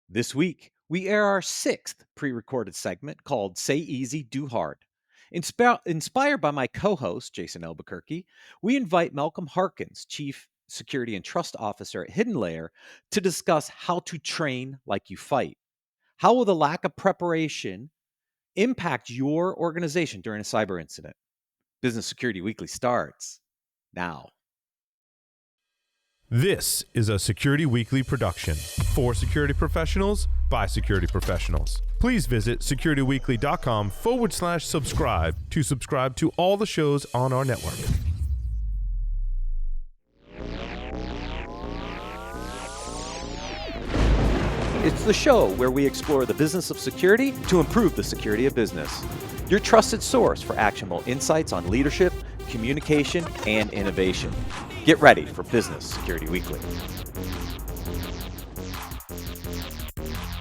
This week, we air our sixth pre recorded segment called Say Easy, Do Hard. Inspired by my co host, Jason Albuquerque, we invite Malcolm Harkins, Chief Security and Trust Officer at Hidden Layer, to discuss how to train like you fight. How will the lack of preparation impact your organization during a cyber incident? Business Security Weekly starts now. This is a Security Weekly production for security professionals by security professionals. Please visit securityweekly.com/subscribe to subscribe to all the shows on our network. It's the show where we explore the business of security to improve the security of business. Your trusted source for actionable insights on leadership, communication, and innovation. Get ready for Business Security Weekly.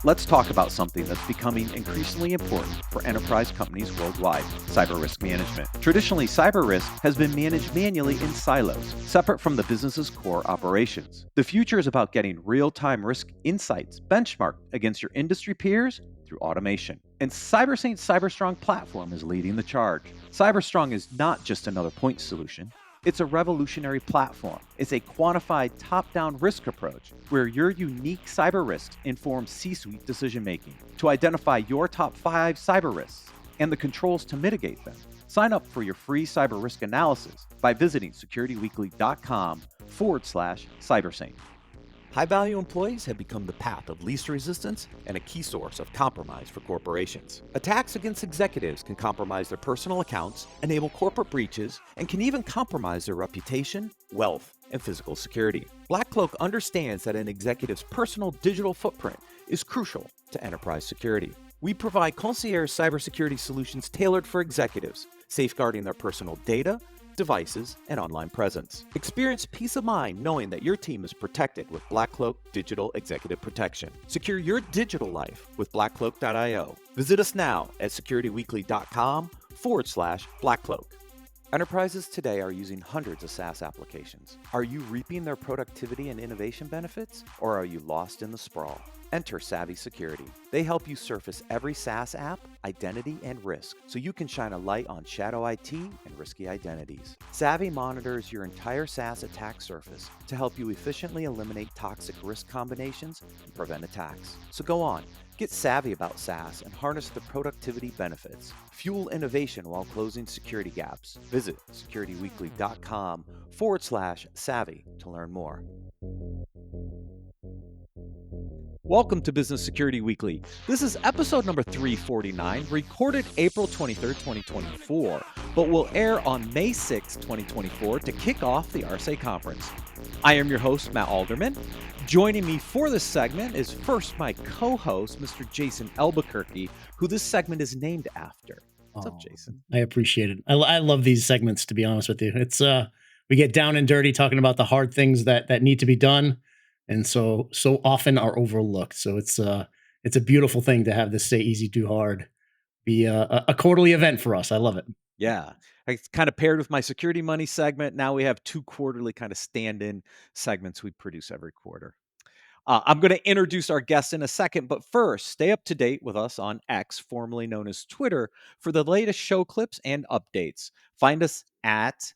Let's talk about something that's becoming increasingly important for enterprise companies worldwide, cyber risk management. Traditionally, cyber risk has been managed manually in silos, separate from the business's core operations. The future is about getting real-time risk insights benchmarked against your industry peers through automation. And CyberSaint's CyberStrong platform is leading the charge. CyberStrong is not just another point solution. It's a revolutionary platform. It's a quantified top-down risk approach where your unique cyber risks inform C-suite decision-making to identify your top 5 cyber risks and the controls to mitigate them. Sign up for your free cyber risk analysis by visiting securityweekly.com/cybersaint. High-value employees have become the path of least resistance and a key source of compromise for corporations. Attacks against executives can compromise their personal accounts, enable corporate breaches, and can even compromise their reputation, wealth, and physical security. Black Cloak understands that an executive's personal digital footprint is crucial to enterprise security. We provide concierge cybersecurity solutions tailored for executives, safeguarding their personal data, devices, and online presence. Experience peace of mind knowing that your team is protected with Black Cloak Digital Executive Protection. Secure your digital life with blackcloak.io. Visit us now at securityweekly.com/blackcloak. Enterprises today are using hundreds of SaaS applications. Are you reaping their productivity and innovation benefits, or are you lost in the sprawl? Enter Savvy Security. They help you surface every SaaS app, identity, and risk so you can shine a light on shadow IT and risky identities. Savvy monitors your entire SaaS attack surface to help you efficiently eliminate toxic risk combinations and prevent attacks. So go on, get savvy about SaaS and harness the productivity benefits. Fuel innovation while closing security gaps. Visit securityweekly.com/savvy to learn more. Welcome to Business Security Weekly. This is episode number 349, recorded April 23rd, 2024, but will air on May 6th, 2024 to kick off the RSA conference. I am your host, Matt Alderman. Joining me for this segment is first my co-host, Mr. Jason Albuquerque, who this segment is named after. What's up, Jason? I appreciate it. I love these segments, to be honest with you. It's we get down and dirty talking about the hard things that need to be done, and so often are overlooked. So it's a beautiful thing to have this Say Easy, Do Hard be a quarterly event for us. I love it. Yeah, it's kind of paired with my security money segment. Now we have 2 quarterly kind of stand-in segments we produce every quarter. I'm going to introduce our guests in a second, but first, stay up to date with us on X, formerly known as Twitter, for the latest show clips and updates. Find us at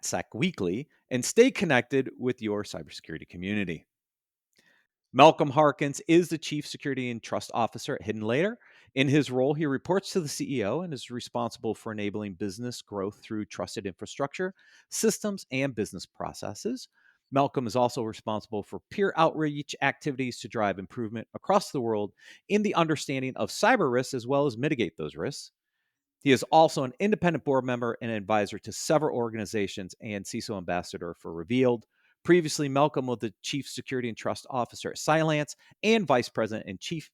Sec Weekly and stay connected with your cybersecurity community. Malcolm Harkins is the Chief Security and Trust Officer at Hidden Layer. In his role, he reports to the CEO and is responsible for enabling business growth through trusted infrastructure, systems, and business processes. Malcolm is also responsible for peer outreach activities to drive improvement across the world in the understanding of cyber risks as well as mitigate those risks. He is also an independent board member and advisor to several organizations and CISO ambassador for Revealed. Previously, Malcolm was the Chief Security and Trust Officer at Cylance and Vice President and Chief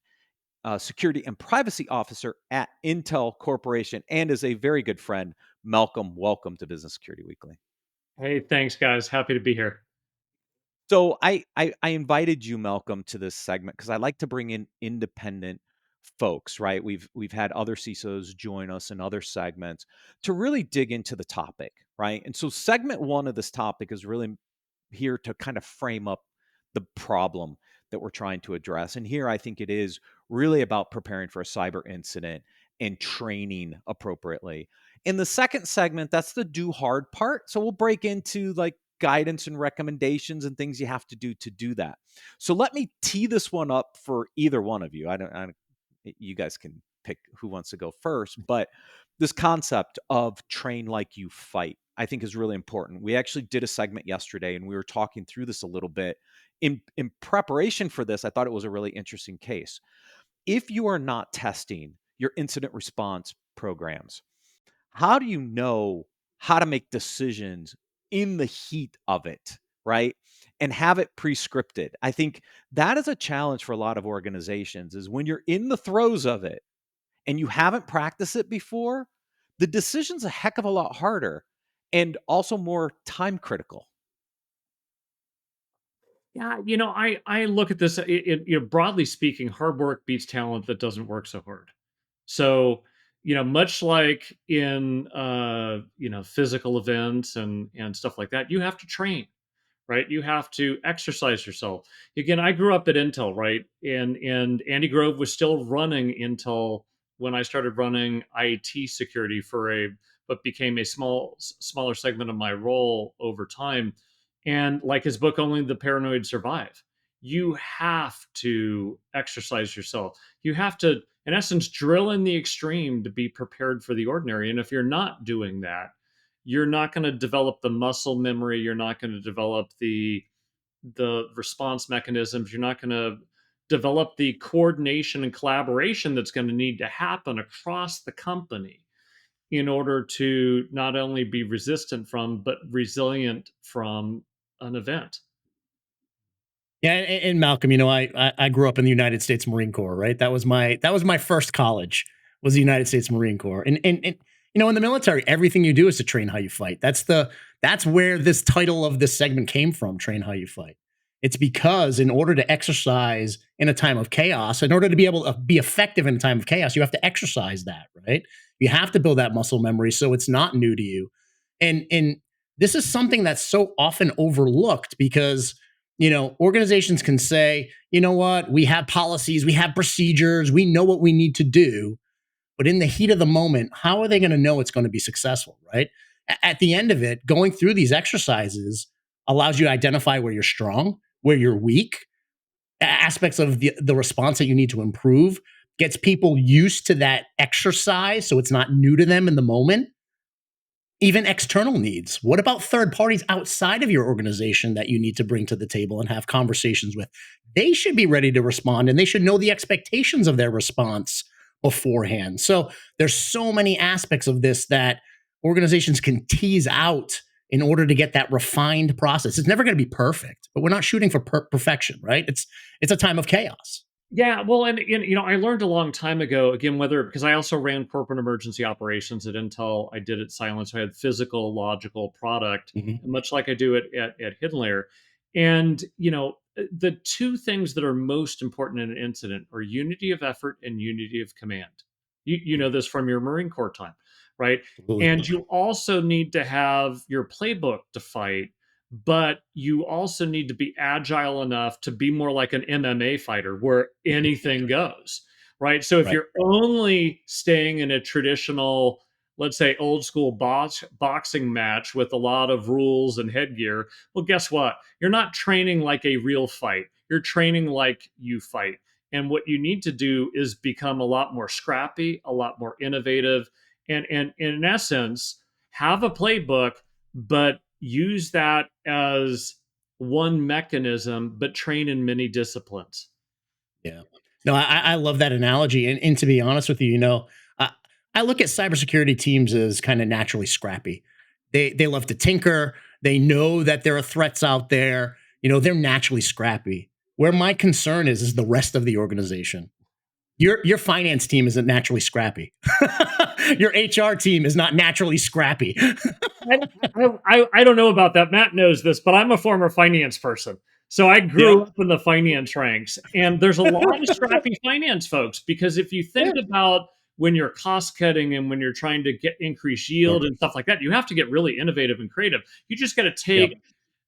Security and Privacy Officer at Intel Corporation and is a very good friend. Malcolm, welcome to Business Security Weekly. Hey, thanks, guys. Happy to be here. So I invited you, Malcolm, to this segment because I like to bring in independent folks, right? We've had other CISOs join us in other segments to really dig into the topic, right? And so segment 1 of this topic is really here to kind of frame up the problem that we're trying to address. And here I think it is really about preparing for a cyber incident and training appropriately. In the second segment, that's the do hard part. So we'll break into like guidance and recommendations and things you have to do that. So let me tee this one up for either one of you. I don't you guys can pick who wants to go first, but this concept of train like you fight, I think is really important. We actually did a segment yesterday and we were talking through this a little bit. In preparation for this, I thought it was a really interesting case. If you are not testing your incident response programs, how do you know how to make decisions in the heat of it, right? And have it pre-scripted. I think that is a challenge for a lot of organizations is when you're in the throes of it and you haven't practiced it before, the decision's a heck of a lot harder and also more time critical. Yeah, I look at this, broadly speaking, hard work beats talent that doesn't work so hard. So, much like in physical events and stuff like that, you have to train, right? You have to exercise yourself. Again, I grew up at Intel, right? And Andy Grove was still running Intel when I started running IT security for a what became a smaller segment of my role over time. And like his book, Only the Paranoid Survive, you have to exercise yourself. You have to, in essence, drill in the extreme to be prepared for the ordinary. And if you're not doing that, you're not going to develop the muscle memory. You're not going to develop the response mechanisms. You're not going to develop the coordination and collaboration that's going to need to happen across the company in order to not only be resistant from, but resilient from an event. Yeah, and Malcolm, I grew up in the United States Marine Corps, right? That was my first college was the United States Marine Corps, and in the military, everything you do is to train how you fight. That's where this title of this segment came from. Train how you fight. It's because in order to exercise in a time of chaos, in order to be able to be effective in a time of chaos, you have to exercise that, right? You have to build that muscle memory so it's not new to you, and this is something that's so often overlooked because organizations can say, you know what, we have policies, we have procedures, we know what we need to do. But in the heat of the moment, how are they going to know it's going to be successful, right? At the end of it, going through these exercises allows you to identify where you're strong, where you're weak, aspects of the response that you need to improve, gets people used to that exercise so it's not new to them in the moment. Even external needs. What about third parties outside of your organization that you need to bring to the table and have conversations with? They should be ready to respond and they should know the expectations of their response beforehand. So there's so many aspects of this that organizations can tease out in order to get that refined process. It's never going to be perfect, but we're not shooting for perfection, right? It's a time of chaos. Yeah, well, and I learned a long time ago, again, whether because I also ran corporate emergency operations at Intel, I did at Silence. I had physical, logical product, Mhm. much like I do at Hidden Layer. And the two things that are most important in an incident are unity of effort and unity of command. You know this from your Marine Corps time, right? Absolutely. And you also need to have your playbook to fight, but you also need to be agile enough to be more like an MMA fighter where anything goes, right? So if Right. you're only staying in a traditional, let's say old school boxing match with a lot of rules and headgear, well, guess what? You're not training like a real fight. You're training like you fight. And what you need to do is become a lot more scrappy, a lot more innovative, and in essence, have a playbook, but use that as one mechanism, but train in many disciplines. Yeah. No, I love that analogy. And to be honest with you, I, I look at cybersecurity teams as kind of naturally scrappy. They love to tinker. They know that there are threats out there. They're naturally scrappy. Where my concern is the rest of the organization. Your finance team isn't naturally scrappy. Your HR team is not naturally scrappy. I don't know about that. Matt knows this, but I'm a former finance person. So I grew Yep. up in the finance ranks, and there's a lot of scrappy finance folks because if you think Yeah. about when you're cost cutting and when you're trying to get increase Sure. yield and stuff like that, you have to get really innovative and creative. You just got to Yep. take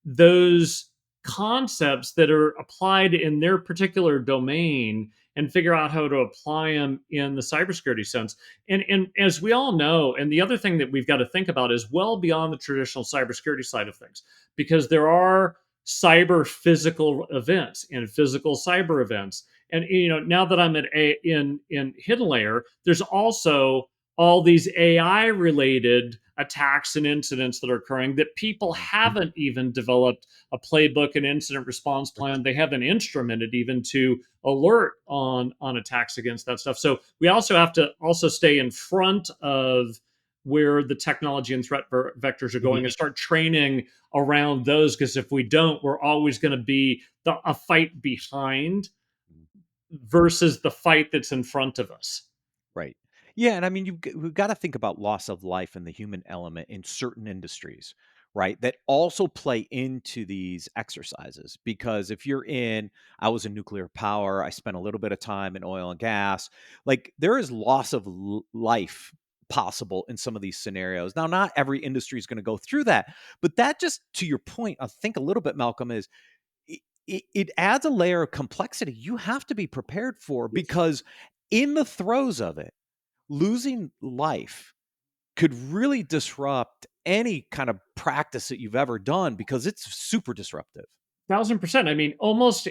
those concepts that are applied in their particular domain and figure out how to apply them in the cybersecurity sense. And as we all know, and the other thing that we've got to think about is well beyond the traditional cybersecurity side of things, because there are cyber physical events and physical cyber events. And now that I'm in hidden layer, there's also all these AI related attacks and incidents that are occurring that people haven't even developed a playbook and incident response plan. They haven't instrumented even to alert on attacks against that stuff. So we also have to also stay in front of where the technology and threat vectors are going and start training around those, because if we don't, we're always going to be a fight behind versus the fight that's in front of us. Right. Yeah, and I mean, we've got to think about loss of life and the human element in certain industries, right? That also play into these exercises. Because if you're I was in nuclear power, I spent a little bit of time in oil and gas. Like there is loss of life possible in some of these scenarios. Now, not every industry is going to go through that, but that just to your point, I think a little bit, Malcolm, is it adds a layer of complexity you have to be prepared for, because in the throes of it, losing life could really disrupt any kind of practice that you've ever done, because it's super disruptive. 1000%. I mean, almost,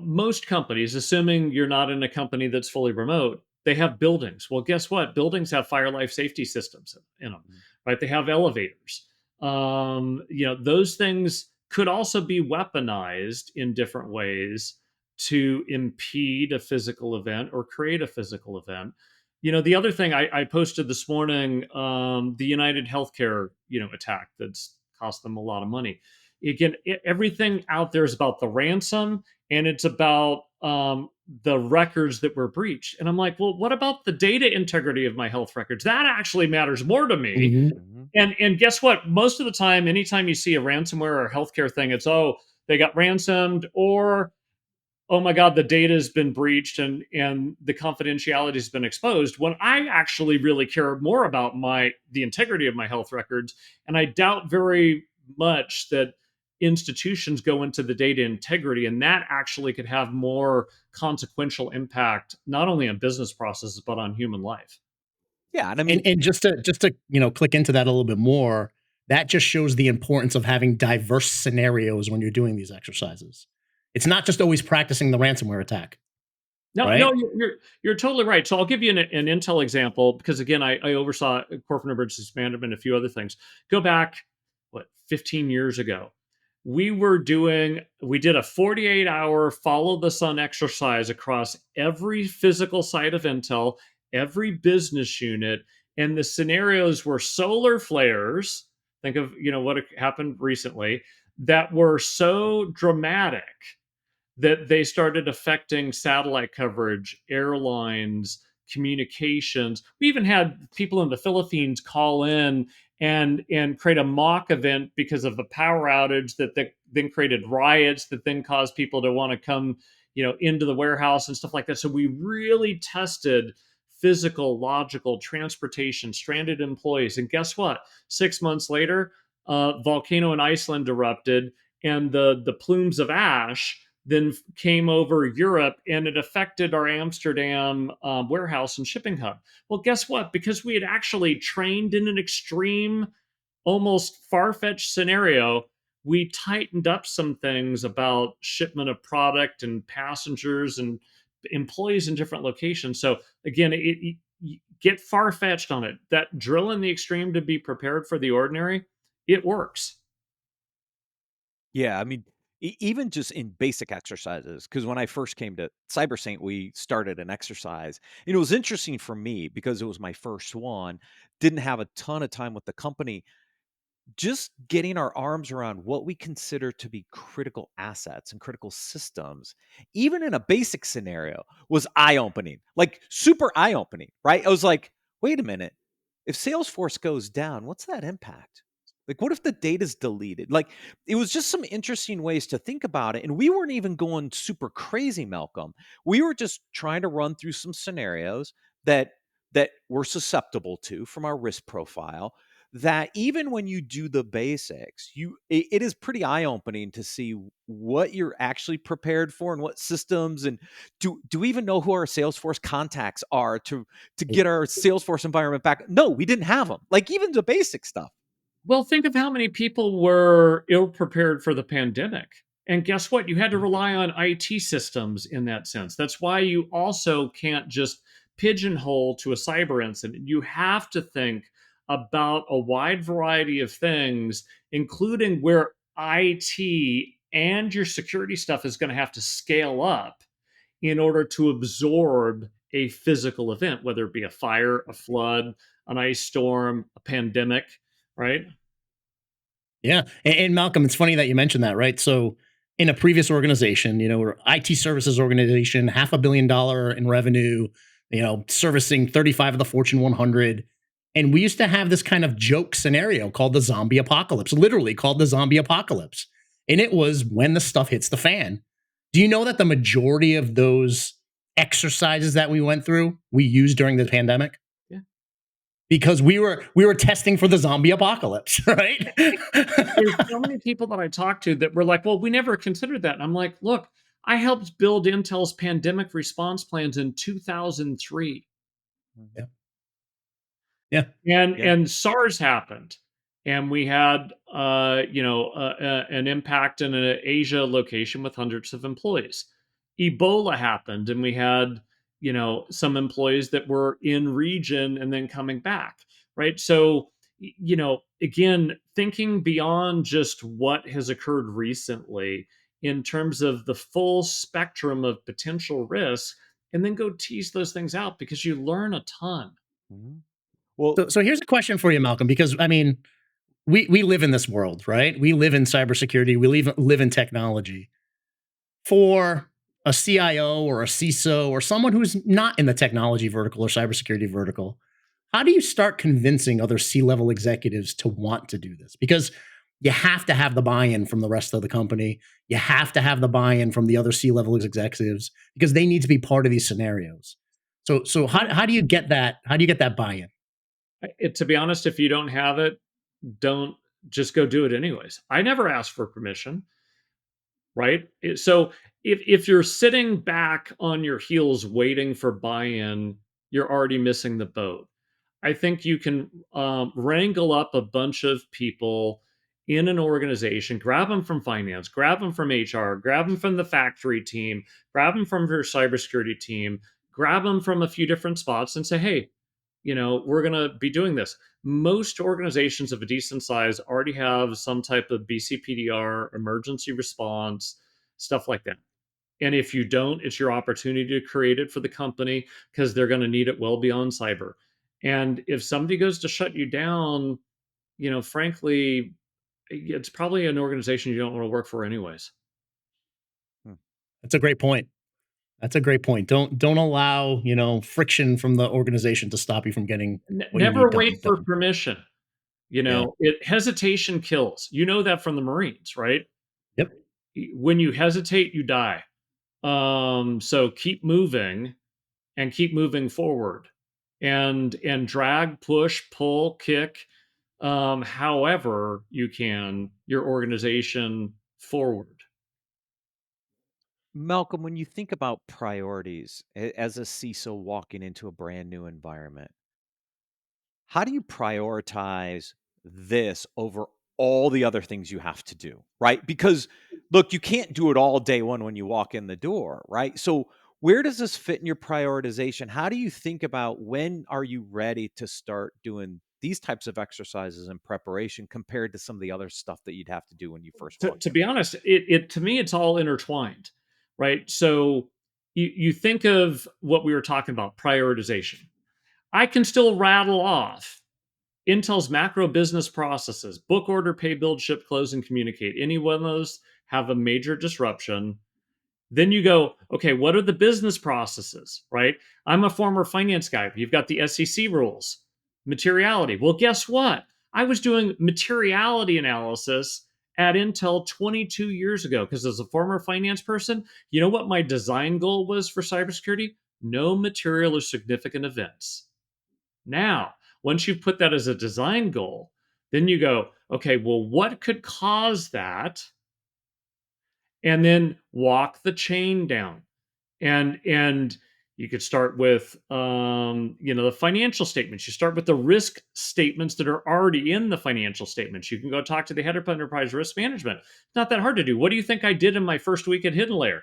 most companies, assuming you're not in a company that's fully remote, they have buildings. Well, guess what? Buildings have fire life safety systems in them, right? They have elevators. Those things could also be weaponized in different ways to impede a physical event or create a physical event. The other thing I posted this morning, the United Healthcare, attack that's cost them a lot of money. Again, everything out there is about the ransom, and it's about the records that were breached. And I'm like, well, what about the data integrity of my health records? That actually matters more to me. Mhm. And guess what? Most of the time, anytime you see a ransomware or a healthcare thing, it's, oh, they got ransomed, or oh my god, the data has been breached and the confidentiality has been exposed, when I actually really care more about the integrity of my health records. And I doubt very much that institutions go into the data integrity, and that actually could have more consequential impact not only on business processes but on human life. Yeah, and I mean, And just to click into that a little bit more, that just shows the importance of having diverse scenarios when you're doing these exercises. It's not just always practicing the ransomware attack, No, no, right? you're totally right. So I'll give you an Intel example, because again, I oversaw corporate emergency management and a few other things. Go back, what, 15 years ago, we did a 48-hour follow the sun exercise across every physical site of Intel, every business unit, and the scenarios were solar flares. Think of what happened recently, that were so dramatic that they started affecting satellite coverage, airlines, communications. We even had people in the Philippines call in and create a mock event because of the power outage that then created riots that then caused people to want to come, into the warehouse and stuff like that. So we really tested physical, logical, transportation, stranded employees. And guess what? 6 months later, volcano in Iceland erupted, and the plumes of ash then came over Europe, and it affected our Amsterdam warehouse and shipping hub. Well, guess what? Because we had actually trained in an extreme, almost far fetched scenario, we tightened up some things about shipment of product and passengers and employees in different locations. So, again, get far fetched on it. That drill in the extreme to be prepared for the ordinary, it works. yeah, I mean, even just in basic exercises, because when I first came to CyberSaint, we started an exercise. And it was interesting for me because it was my first one, didn't have a ton of time with the company. Just getting our arms around what we consider to be critical assets and critical systems, even in a basic scenario, was eye opening, like super eye opening, right? I was like, wait a minute. If Salesforce goes down, what's that impact? Like, what if the data's deleted? Like, it was just some interesting ways to think about it. And we weren't even going super crazy, Malcolm. We were just trying to run through some scenarios that we're susceptible to from our risk profile, that even when you do the basics, it is pretty eye-opening to see what you're actually prepared for and what systems, and do we even know who our Salesforce contacts are to get our Salesforce environment back? No, we didn't have them. Like even the basic stuff. Well, think of how many people were ill prepared for the pandemic. And guess what? You had to Mhm. rely on IT systems in that sense. That's why you also can't just pigeonhole to a cyber incident. You have to think about a wide variety of things, including where IT and your security stuff is going to have to scale up in order to absorb a physical event, whether it be a fire, a flood, an ice storm, a pandemic, right? Yeah. And Malcolm, it's funny that you mentioned that, right? So in a previous organization, we're IT services organization, $500 million in revenue, servicing 35 of the Fortune 100. And we used to have this kind of joke scenario called the zombie apocalypse, literally called the zombie apocalypse. And it was when the stuff hits the fan. Do you know that the majority of those exercises that we went through, we used during the pandemic? Yeah. Because we were testing for the zombie apocalypse, right? There's so many people that I talk to that were like, "Well, we never considered that." And I'm like, "Look, I helped build Intel's pandemic response plans in 2003. Mhm. Yeah. Yeah. Yeah. And SARS happened, and we had, an impact in an Asia location with hundreds of employees. Ebola happened, and we had, some employees that were in region and then coming back, right? So, again, thinking beyond just what has occurred recently in terms of the full spectrum of potential risks, and then go tease those things out because you learn a ton. Mhm. Well, So here's a question for you, Malcolm, because I mean, we live in this world, right? We live in cybersecurity. We live in technology. For a CIO or a CISO or someone who's not in the technology vertical or cybersecurity vertical, how do you start convincing other C-level executives to want to do this? Because you have to have the buy-in from the rest of the company. You have to have the buy-in from the other C-level executives because they need to be part of these scenarios. So how do you get that? How do you get that buy-in? To be honest, if you don't have it, don't just go do it anyways. I never asked for permission, right? So if you're sitting back on your heels waiting for buy-in, you're already missing the boat. I think you can wrangle up a bunch of people in an organization, grab them from finance, grab them from HR, grab them from the factory team, grab them from your cybersecurity team, grab them from a few different spots and say, hey, we're going to be doing this. Most organizations of a decent size already have some type of BCPDR, emergency response, stuff like that. And if you don't, it's your opportunity to create it for the company because they're going to need it well beyond cyber. And if somebody goes to shut you down, frankly, it's probably an organization you don't want to work for anyways. hmm. That's a great point. That's a great point. Don't allow, friction from the organization to stop you from getting what you Never need wait for done. permission. Yeah. It hesitation kills. You know that from the Marines, right? Yep. When you hesitate, you die. So keep moving and keep moving forward and drag, push, pull, kick, however you can your organization forward. Malcolm, when you think about priorities as a CISO walking into a brand new environment, how do you prioritize this over all the other things you have to do, right? Because look, you can't do it all day one when you walk in the door, right? So where does this fit in your prioritization? How do you think about when are you ready to start doing these types of exercises in preparation compared to some of the other stuff that you'd have to do when you first walk To in? be honest, it to me it's all intertwined, right? So you think of what we were talking about, prioritization. I can still rattle off Intel's macro business processes, book order, pay, build, ship, close, and communicate. Any one of those have a major disruption. Then you go, okay, what are the business processes, right? I'm a former finance guy. You've got the SEC rules, materiality. Well, guess what? I was doing materiality analysis at Intel 22 years ago because as a former finance person, you know what my design goal was for cybersecurity? No material or significant events. Now, once you put that as a design goal, Then you go, okay, well, what could cause that? And then walk the chain down. And you could start with the financial statements. You start with the risk statements that are already in the financial statements. You can go talk to the head of enterprise risk management. It's not that hard to do. What do you think I did in my first week at Hidden Layer?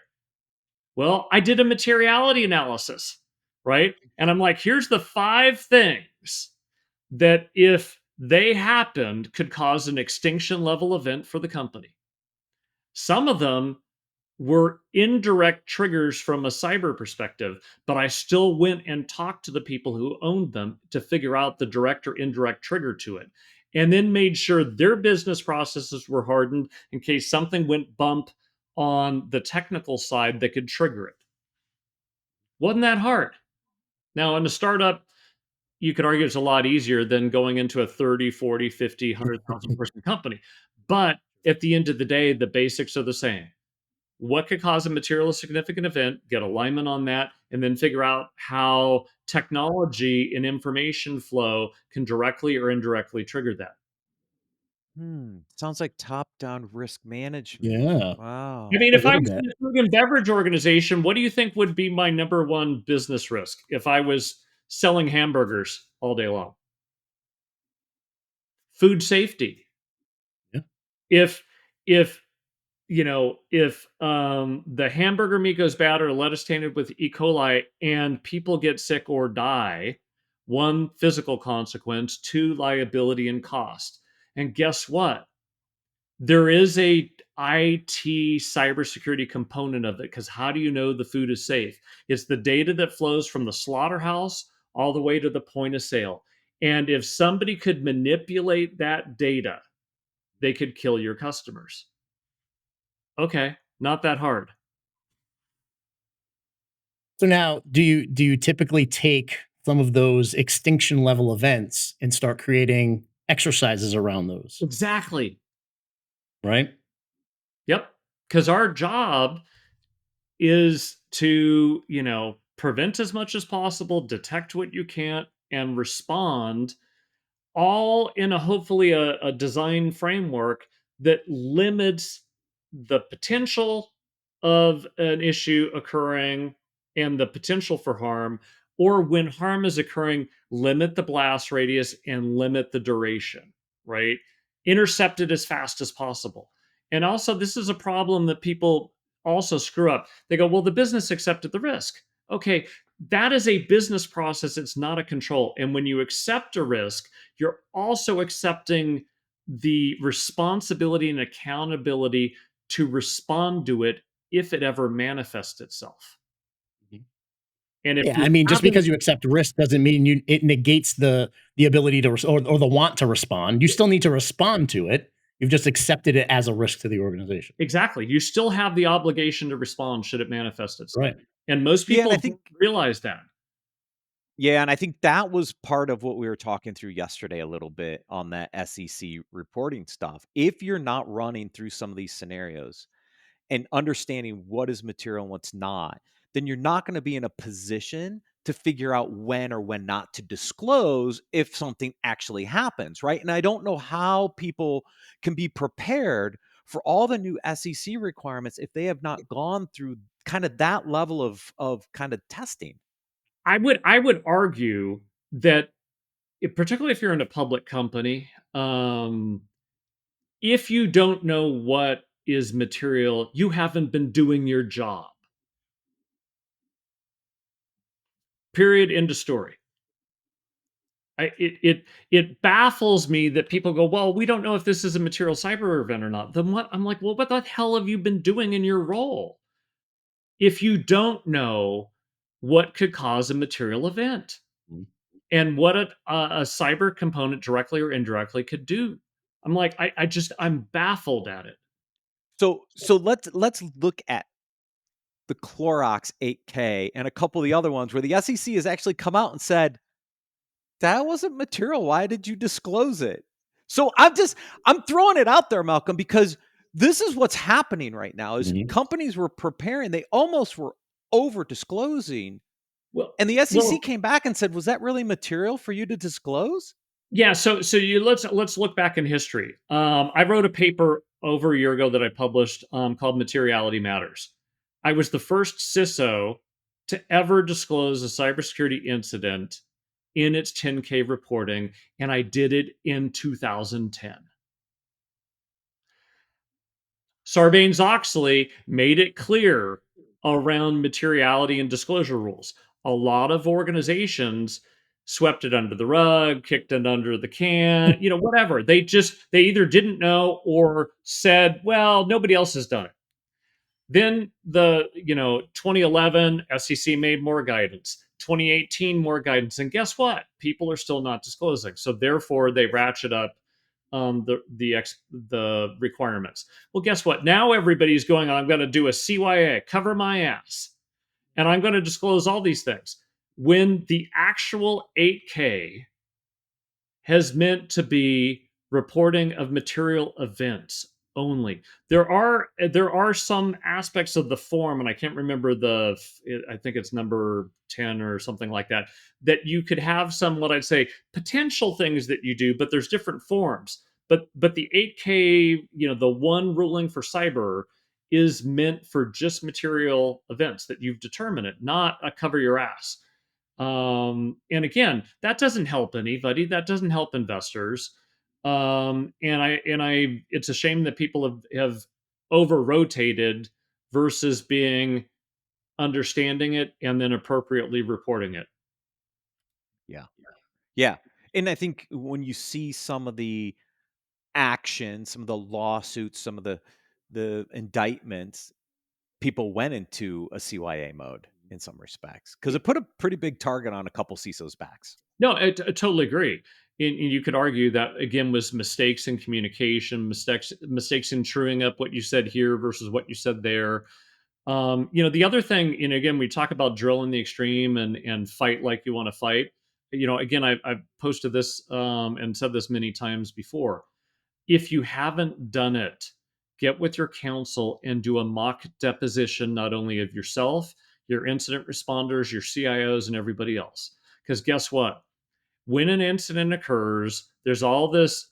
Well, I did a materiality analysis, right? And I'm like, here's the 5 things that, if they happened, could cause an extinction level event for the company. Some of them were indirect triggers from a cyber perspective, but I still went and talked to the people who owned them to figure out the direct or indirect trigger to it, and then made sure their business processes were hardened in case something went bump on the technical side that could trigger it. Wasn't that hard? Now, in a startup, you could argue it's a lot easier than going into a 30, 40, 50, 100,000 person company. But at the end of the day, the basics are the same. What could cause a material significant event, get alignment on that, and then figure out how technology and information flow can directly or indirectly trigger that. Sounds like top-down risk management. Yeah, I Wow. mean, a if I little was bit. in a food and beverage organization, what do you think would be my number one business risk if I was selling hamburgers all day long? Food safety. Yeah. If the hamburger meat goes bad or lettuce tainted with E. coli and people get sick or die, one, physical consequence, two, liability and cost. And guess what? There is a IT cybersecurity component of it, because how do you know the food is safe? It's the data that flows from the slaughterhouse all the way to the point of sale. And if somebody could manipulate that data, they could kill your customers. Okay, not that hard. So now, do you typically take some of those extinction level events and start creating exercises around those, Exactly. right? Yep. Because our job is to, prevent as much as possible, detect what you can't, and respond, all in a hopefully a design framework that limits the potential of an issue occurring and the potential for harm, or when harm is occurring, limit the blast radius and limit the duration, right? Intercept it as fast as possible. And also, this is a problem that people also screw up. They go, well, the business accepted the risk. Okay, that is a business process, it's not a control. And when you accept a risk, you're also accepting the responsibility and accountability to respond to it if it ever manifests itself. Mhm. And if Yeah, I you mean, just haven't, because you accept risk doesn't mean it negates the ability to or the want to respond. You still need to respond to it. You've just accepted it as a risk to the organization. exactly, you still have the obligation to respond should it manifest itself. Right. And most Yeah, and I people think don't realize that. yeah, and I think that was part of what we were talking through yesterday a little bit on that SEC reporting stuff. If you're not running through some of these scenarios and understanding what is material and what's not, then you're not going to be in a position to figure out when or when not to disclose if something actually happens, right? And I don't know how people can be prepared for all the new SEC requirements if they have not gone through kind of that level of kind of testing. I would argue that, particularly if you're in a public company, if you don't know what is material, you haven't been doing your job. Period. End of story. It baffles me that people go, well, we don't know if this is a material cyber event or not. Then what? I'm like, well, what the hell have you been doing in your role if you don't know what could cause a material event Mhm. and what a cyber component directly or indirectly could do? I'm like, I'm baffled at it. So let's look at the Clorox 8K and a couple of the other ones where the SEC has actually come out and said, that wasn't material. Why did you disclose it? So I'm throwing it out there, Malcolm, because this is what's happening right now is Mhm. companies were preparing, they almost were over disclosing. Well, And the SEC well, came back and said, was that really material for you to disclose? Yeah, so you let's look back in history. I wrote a paper over a year ago that I published called "Materiality Matters." I was the first CISO to ever disclose a cybersecurity incident in its 10K reporting, and I did it in 2010. Sarbanes-Oxley made it clear around materiality and disclosure rules. A lot of organizations swept it under the rug, kicked it under the can, whatever. They either didn't know or said, well, nobody else has done it. Then 2011 SEC made more guidance. 2018 more guidance, and guess what? People are still not disclosing. So therefore, they ratchet up the requirements. Well, guess what? Now everybody's going, I'm going to do a CYA, cover my ass, and I'm going to disclose all these things. When the actual 8K has meant to be reporting of material events only. There are some aspects of the form, and I can't remember I think it's number 10 or something like that, that you could have some, what I'd say, potential things that you do, but there's different forms. But the 8K, the one ruling for cyber is meant for just material events that you've determined it, not a cover your ass. And again, that doesn't help anybody. That doesn't help investors. It's a shame that people have over rotated versus being understanding it and then appropriately reporting it. Yeah. Yeah. And I think when you see some of the action, some of the lawsuits, some of the indictments, people went into a CYA mode in some respects because it put a pretty big target on a couple CISOs' backs. No, I totally agree. And you could argue that again was mistakes in communication, mistakes in truing up what you said here versus what you said there. The other thing, again, we talk about drill in the extreme and fight like you want to fight. Again, I've posted this and said this many times before. If you haven't done it, get with your counsel and do a mock deposition, not only of yourself, your incident responders, your CIOs, and everybody else. Because guess what? When an incident occurs, there's all this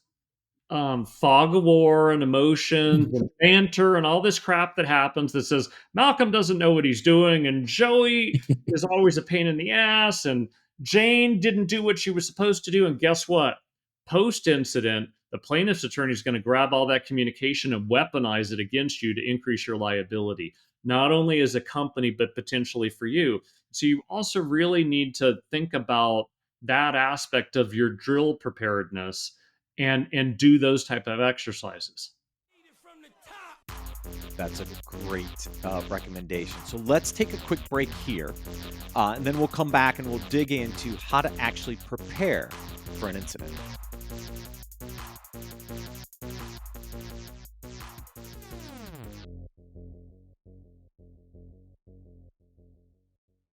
fog of war and emotions and banter and all this crap that happens that says Malcolm doesn't know what he's doing and Joey is always a pain in the ass and Jane didn't do what she was supposed to do. And guess what? Post incident, the plaintiff's attorney is going to grab all that communication and weaponize it against you to increase your liability, not only as a company, but potentially for you. So you also really need to think about that aspect of your drill preparedness and do those type of exercises. That's a great recommendation. So let's take a quick break here, and then we'll come back and we'll dig into how to actually prepare for an incident.